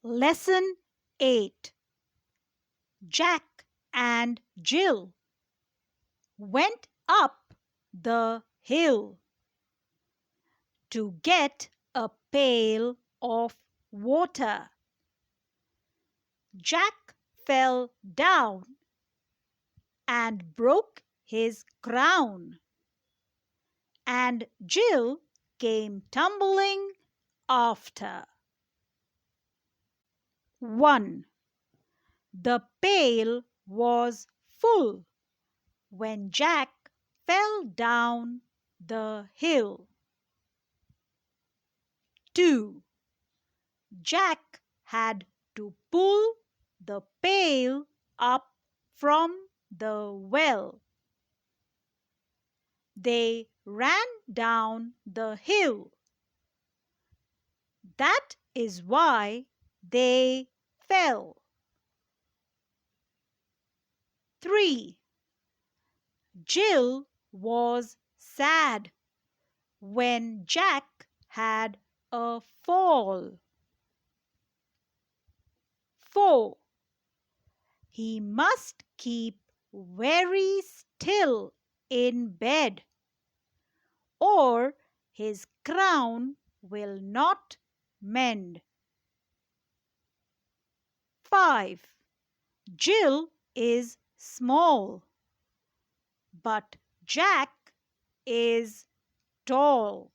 Lesson 8. Jack and Jill went up the hill to get a pail of water. Jack fell down and broke his crown, and Jill came tumbling after. 1. The pail was full when Jack fell down the hill. 2. Jack had to pull the pail up from the well. They ran down the hill. That is why they fell. 3. Jill was sad when Jack had a fall. 4. He must keep very still in bed, or his crown will not mend. 5. Jill is small, but Jack is tall.